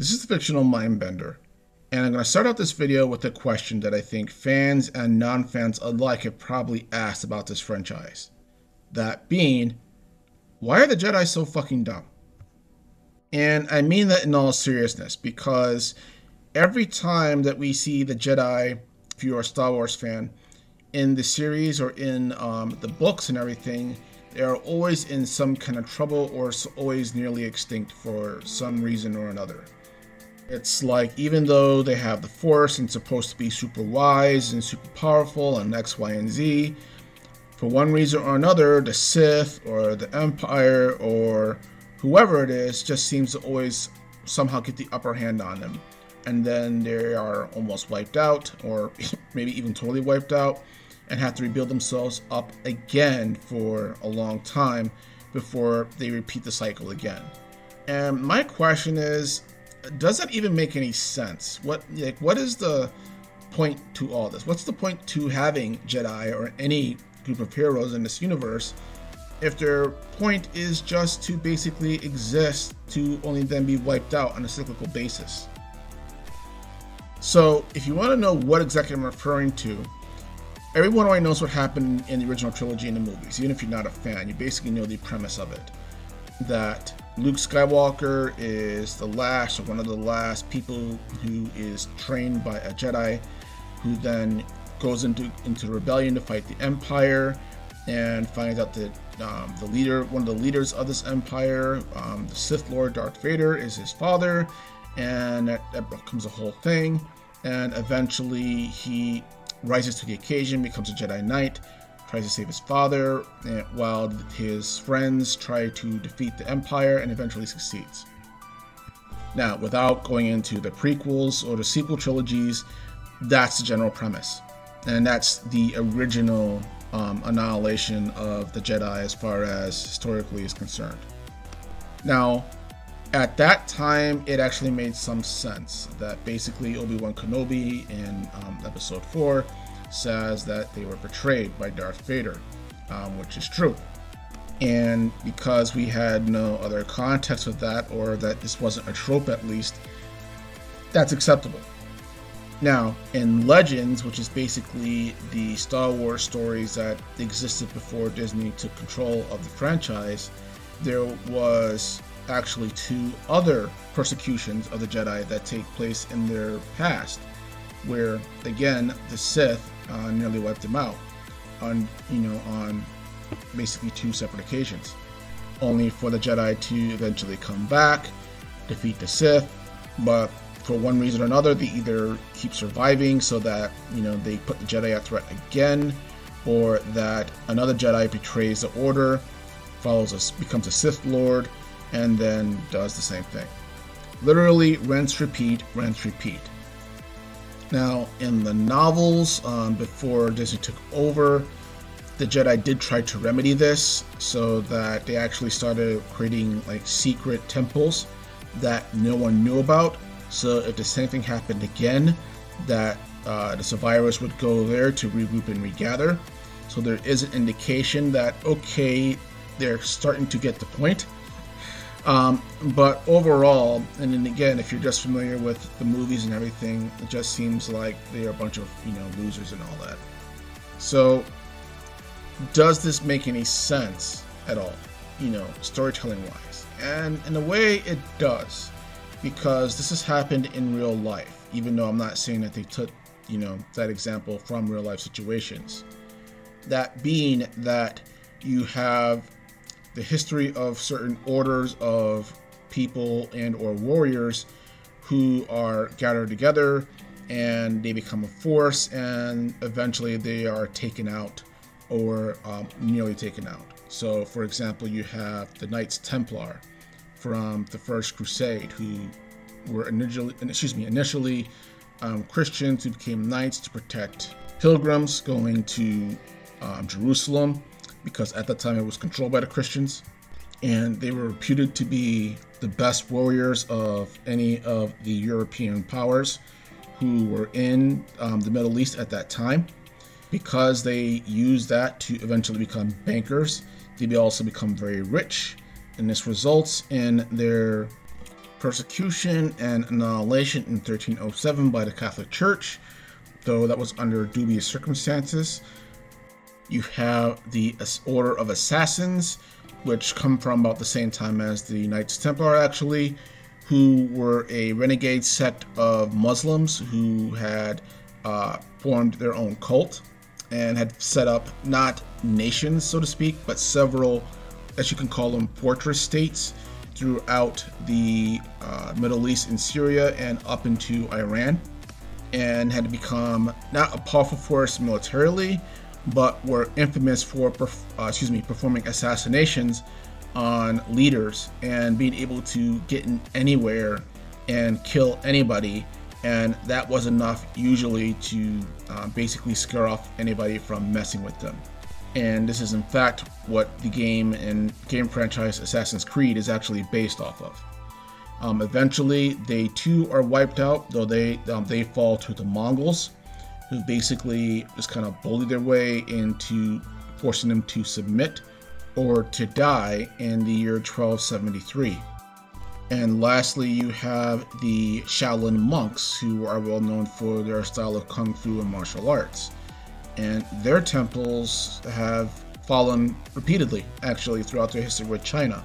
This is the fictional Mindbender, and I'm going to start out this video with a question that I think fans and non-fans alike have probably asked about this franchise. That being, why are the Jedi so fucking dumb? And I mean that in all seriousness, because every time that we see the Jedi, if you're a Star Wars fan, in the series or in the books and everything, they are always in some kind of trouble or always nearly extinct for some reason or another. It's like, even though they have the Force and supposed to be super wise and super powerful and X, Y, and Z, for one reason or another, the Sith or the Empire or whoever it is just seems to always somehow get the upper hand on them. And then they are almost wiped out, or maybe even totally wiped out, and have to rebuild themselves up again for a long time before they repeat the cycle again. And my question is, does that even make any sense? What is the point to all this? What's the point to having Jedi or any group of heroes in this universe if their point is just to basically exist to only then be wiped out on a cyclical basis? So if you want to know what exactly I'm referring to, everyone already knows what happened in the original trilogy in the movies. Even if you're not a fan, you basically know the premise of it. That Luke Skywalker is the last, or one of the last people who is trained by a Jedi, who then goes into rebellion to fight the Empire, and finds out that one of the leaders of this Empire, the Sith Lord Darth Vader, is his father, and that becomes a whole thing. And eventually he rises to the occasion, becomes a Jedi Knight, tries to save his father, while his friends try to defeat the Empire, and eventually succeeds. Now, without going into the prequels or the sequel trilogies, that's the general premise. And that's the original annihilation of the Jedi as far as historically is concerned. Now, at that time, it actually made some sense that basically Obi-Wan Kenobi in episode 4 says that they were betrayed by Darth Vader, which is true. And because we had no other context with that, or that this wasn't a trope at least, that's acceptable. Now, in Legends, which is basically the Star Wars stories that existed before Disney took control of the franchise, there was actually 2 other persecutions of the Jedi that take place in their past, where again the Sith nearly wiped them out on basically 2 separate occasions, only for the Jedi to eventually come back, defeat the Sith, but for one reason or another they either keep surviving so that they put the Jedi at threat again, or that another Jedi betrays the Order, becomes a Sith Lord, and then does the same thing. Literally rinse, repeat, rinse, repeat. Now, in the novels, before Disney took over, the Jedi did try to remedy this, so that they actually started creating like secret temples that no one knew about. So if the same thing happened again, that the survivors would go there to regroup and regather. So there is an indication that, okay, they're starting to get the point. But overall, and then again, if you're just familiar with the movies and everything, it just seems like they are a bunch of losers and all that. So does this make any sense at all, storytelling wise? And in a way it does, because this has happened in real life, even though I'm not saying that they took that example from real life situations. That being that you have the history of certain orders of people and or warriors who are gathered together, and they become a force, and eventually they are taken out, or nearly taken out. So for example, you have the Knights Templar from the First Crusade, who were initially Christians who became knights to protect pilgrims going to Jerusalem, because at that time it was controlled by the Christians, and they were reputed to be the best warriors of any of the European powers who were in the Middle East at that time. Because they used that to eventually become bankers, they also become very rich, and this results in their persecution and annihilation in 1307 by the Catholic Church, though that was under dubious circumstances. You have the Order of Assassins, which come from about the same time as the Knights Templar, actually, who were a renegade sect of Muslims who had formed their own cult and had set up not nations, so to speak, but several, as you can call them, fortress states throughout the Middle East and Syria and up into Iran, and had become not a powerful force militarily, but were infamous for performing assassinations on leaders and being able to get in anywhere and kill anybody, and that was enough usually to basically scare off anybody from messing with them. And this is in fact what the game franchise Assassin's Creed is actually based off of. Eventually they too are wiped out, though they fall to the Mongols, who basically just kind of bully their way into forcing them to submit or to die in the year 1273. And lastly, you have the Shaolin monks, who are well known for their style of kung fu and martial arts. And their temples have fallen repeatedly, actually, throughout their history with China.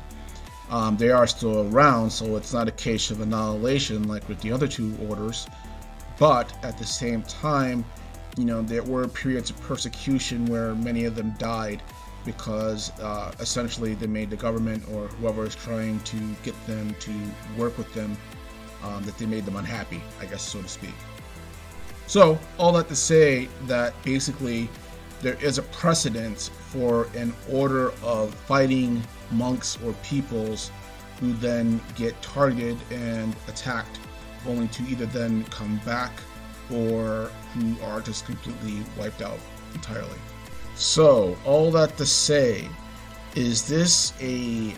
They are still around, so it's not a case of annihilation like with the other two orders. But at the same time, there were periods of persecution where many of them died because essentially they made the government or whoever is trying to get them to work with them, that they made them unhappy, I guess, so to speak. So all that to say that basically there is a precedent for an order of fighting monks or peoples who then get targeted and attacked, only to either then come back or who are just completely wiped out entirely. So all that to say, is this a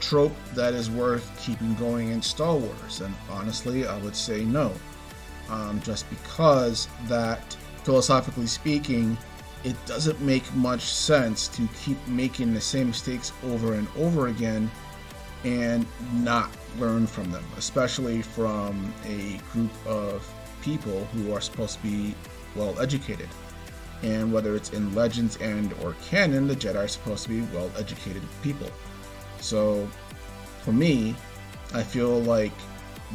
trope that is worth keeping going in Star Wars? And honestly, I would say no. Just because that, philosophically speaking, it doesn't make much sense to keep making the same mistakes over and over again and not learn from them, especially from a group of people who are supposed to be well educated. And whether it's in Legends and or canon, the Jedi are supposed to be well educated people. So for me, I feel like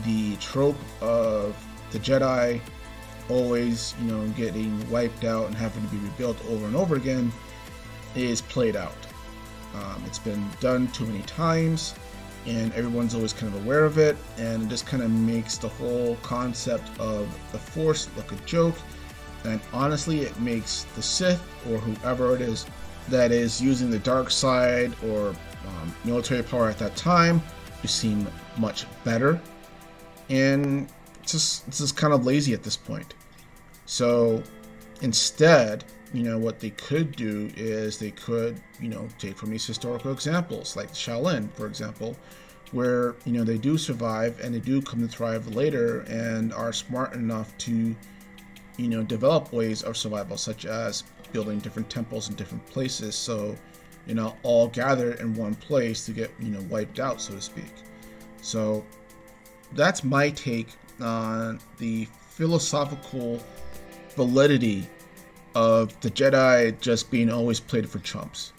the trope of the Jedi always, getting wiped out and having to be rebuilt over and over again is played out. It's been done too many times, and everyone's always kind of aware of it, and it just kind of makes the whole concept of the Force look a joke. And honestly, it makes the Sith, or whoever it is that is using the dark side or military power at that time, to seem much better. And it's just kind of lazy at this point. So instead, what they could do is they could, take from these historical examples, like Shaolin, for example, where, they do survive and they do come to thrive later and are smart enough to, develop ways of survival, such as building different temples in different places, so, all gather in one place to get, wiped out, so to speak. So that's my take on the philosophical validity of the Jedi just being always played for chumps,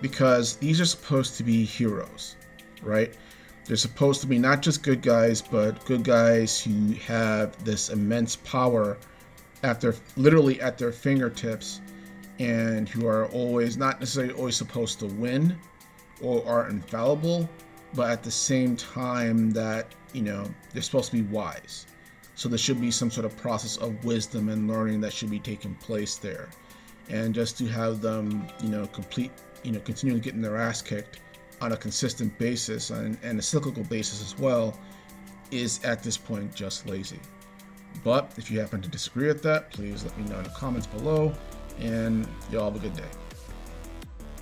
because these are supposed to be heroes, right? They're supposed to be not just good guys, but good guys who have this immense power literally at their fingertips, and who are always, not necessarily always supposed to win or are infallible, but at the same time that, they're supposed to be wise. So there should be some sort of process of wisdom and learning that should be taking place there. And just to have them, continually getting their ass kicked on a consistent basis and a cyclical basis as well is at this point just lazy. But if you happen to disagree with that, please let me know in the comments below, and y'all have a good day.